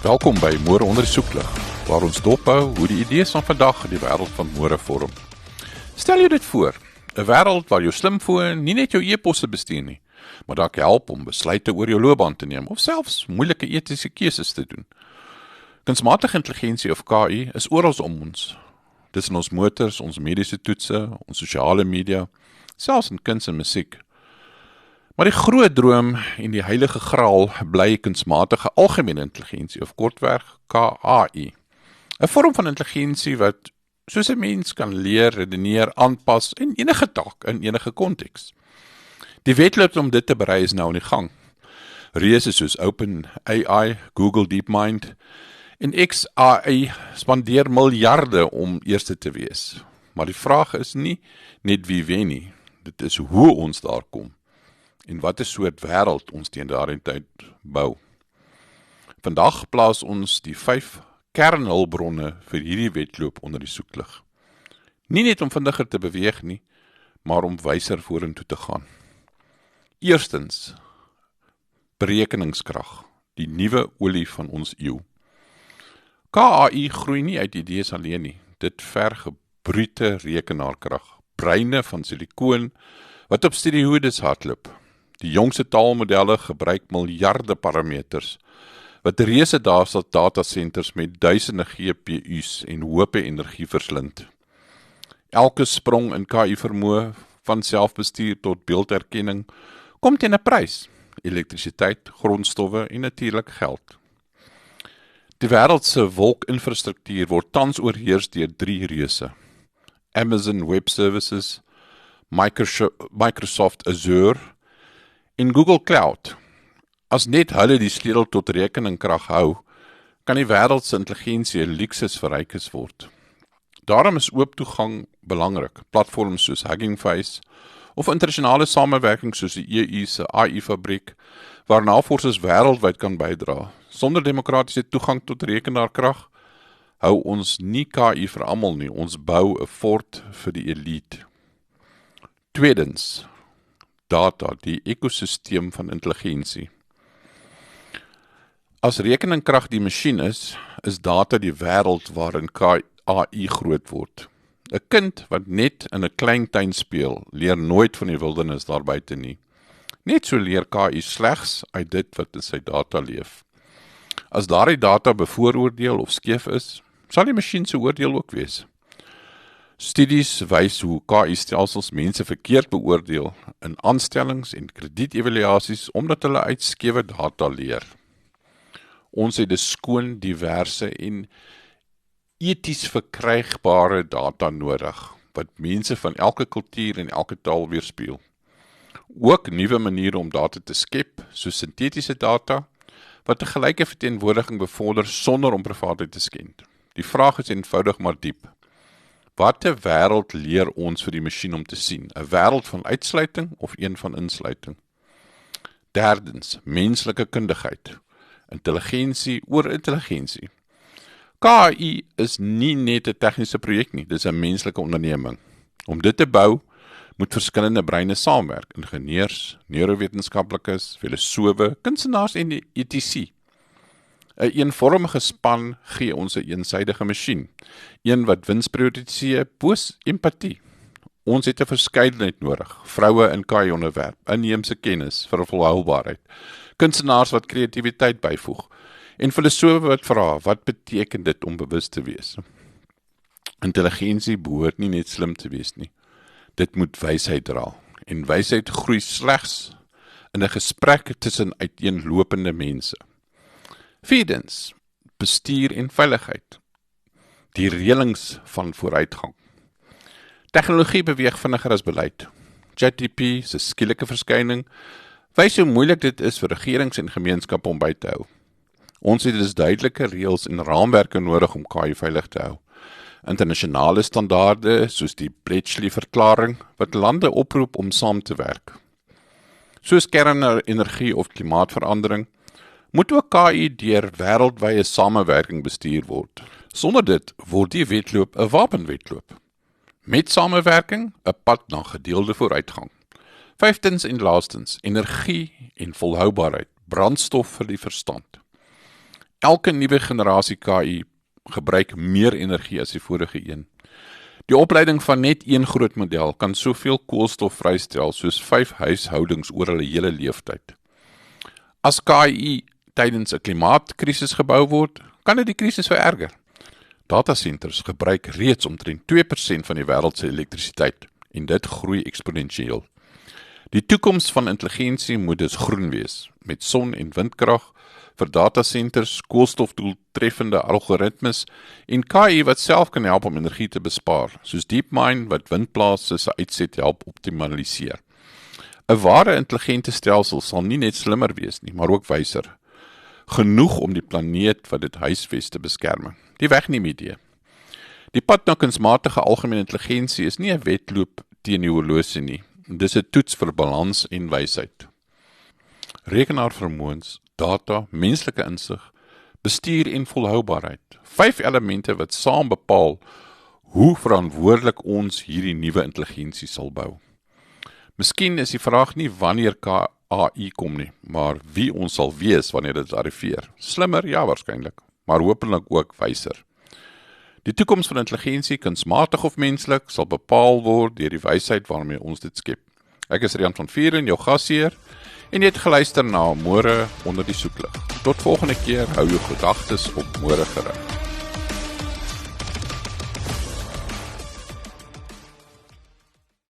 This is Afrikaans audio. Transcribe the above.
Welkom by Môre onder die soeklig, waar ons dophou hoe die idees van vandag die wêreld van môre vorm. Stel jou dit voor, 'n wêreld waar jou slimfoon nie net jou e-posse bestuur nie, maar dalk help om besluite oor jou loopbaan te neem of selfs moeilike etiese keuses te doen. Kunsmatige intelligensie of KI is oral om ons. Dis in ons motors, ons mediese toetse, ons sosiale media, selfs in kuns en musiek. Maar die groot droom en die heilige graal bly kunsmatige algemene intelligensie of kortweg KAI. 'n Vorm van intelligensie wat soos 'n mens kan leer, redeneer, aanpas in enige taak, in enige konteks. Die wedloop om dit te berei is nou in die gang. Reuse soos OpenAI, Google DeepMind en xAI spandeer miljarde om eerste te wees. Maar die vraag is nie net wie wen nie, dit is hoe ons daar kom. En wat 'n soort wêreld ons teen daardie tyd bou. Vandag plaas ons die 5 kernhulpbronne vir hierdie wedloop onder die soeklig. Nie net om vinniger te beweeg nie, maar om wyser vorentoe te gaan. Eerstens, berekeningskrag, die nuwe olie van ons eeu. KAI groei nie uit idees alleen nie, dit verg brute rekenaarkrag, breine van silikoon wat op steroïdes hardloop. Die jongste taalmodelle gebruik miljarde parameters, wat reuse datasenters met duisende GPU's en hoë energie verslind. Elke sprong in KI vermoë, van selfbestuur tot beeldherkenning, kom teen 'n prys: elektrisiteit, grondstowwe en natuurlik geld. Die wêreld se wolkinfrastruktuur word tans oorheers deur 3 reuse: Amazon Web Services, Microsoft Azure en Google Cloud. As net hulle die sleutel tot rekeningkrag hou, kan die wêreld se intelligensie 'n luksus vir rykes word. Daarom is oop toegang belangrik. Platforms soos Hugging Face of internasionale samewerking soos die EU se AI-fabriek, waar navorsers wêreldwyd kan bydra. Sonder demokratiese toegang tot rekenaarkrag hou ons nie KI vir almal nie, ons bou 'n fort vir die elite. Tweedens, data, die ekosisteem van intelligensie. As rekeningkrag die masjien is data die wêreld waarin KI groot word. 'n Kind wat net in 'n klein tuin speel, leer nooit van die wildernis daar buite nie. Net so leer KI slegs uit dit wat in sy data leef. As daardie data bevooroordeel of skeef is, sal die masjien se oordeel ook wees. Studies wys hoe KI-stelsels mense verkeerd beoordeel in aanstellings en kredietevaluasies omdat hulle uit skewe data leer. Ons het dus skoon, diverse en eties verkrygbare data nodig, wat mense van elke kultuur en elke taal weerspieël. Ook nuwe maniere om data te skep, soos sintetiese data, wat 'n gelyke verteenwoordiging bevorder sonder om privaatheid te skend. Die vraag is eenvoudig maar diep. Watter wêreld leer ons vir die masjien om te sien? 'n Wêreld van uitsluiting of een van insluiting? Derdens, menslike kundigheid. Intelligensie oor intelligensie. KI is nie net 'n tegniese projek nie, dis 'n menslike onderneming. Om dit te bou, moet verskillende breine saamwerk, ingenieurs, neurowetenskaplikes, filosowe, kunstenaars en etici. 'n eenvormige span gee ons 'n eensydige masjien, een wat wins prioritiseer bo empatie. Ons het 'n verskeidenheid nodig, vroue in KI-onderwerp, inheemse kennis vir volhoubaarheid, kunstenaars wat kreatiwiteit byvoeg, en filosowe wat vra, wat beteken dit om bewus te wees? Intelligensie behoort nie net slim te wees nie, dit moet wysheid dra, en wysheid groei slegs in 'n gesprek tussen uiteenlopende mense. Vierdens, bestuur en veiligheid. Die reëlings van vooruitgang. Tegnologie beweeg vinniger as beleid. ChatGPT se skielike verskyning wys hoe moeilik dit is vir regerings en gemeenskappe om by te hou. Ons het dus duidelike reëls en raamwerke nodig om KI veilig te hou. Internasionale standaarde soos die Bletchley-verklaring wat lande oproep om saam te werk. Soos kernenergie of klimaatverandering, moet ook KI deur wêreldwye samewerking bestuur word. Sonder dit word die wedloop 'n wapenwedloop. Met samewerking 'n pad na gedeelde vooruitgang. Vyftens en laastens, energie en volhoubaarheid, brandstof vir die verstand. Elke nuwe generasie KI gebruik meer energie as die vorige een. Die opleiding van net een groot model kan soveel koolstof vrystel soos 5 huishoudings oor hulle hele leeftyd. As KI tydens 'n klimaatkrisis gebou word, kan dit die krisis vererger. Datacenters gebruik reeds omtrent 2% van die wêreld se elektrisiteit en dit groei eksponensieel. Die toekoms van intelligensie moet dus groen wees, met son- en windkrag, vir datacenters, koolstofdoeltreffende algoritmes en KI wat self kan help om energie te bespaar, soos DeepMind wat windplase se uitset help optimaliseer. 'n Ware intelligente stelsel sal nie net slimmer wees nie, maar ook wyser. Genoeg om die planeet wat dit huisves te beskerm. Die wegneem idee. Die pad na kunsmatige algemene intelligensie is nie 'n wedloop teen die horlosie nie. Dis 'n toets vir balans en wysheid. Rekenaarvermoëns, data, menslike insig, bestuur en volhoubaarheid. 5 elemente wat saam bepaal hoe verantwoordelik ons hierdie nuwe intelligensie sal bou. Miskien is die vraag nie wanneer AI kom nie, maar wie ons sal wees wanneer dit arriveer. Slimmer, ja waarskynlik, maar hopelik ook wyser. Die toekoms van intelligensie, kunsmatig of menslik, sal bepaal word deur die wysheid waarmee ons dit skep. Ek is Rian van Vuren, jou gasheer, en jy het geluister na Môre onder die soeklig. Tot volgende keer, hou jou gedagtes op môre gerig.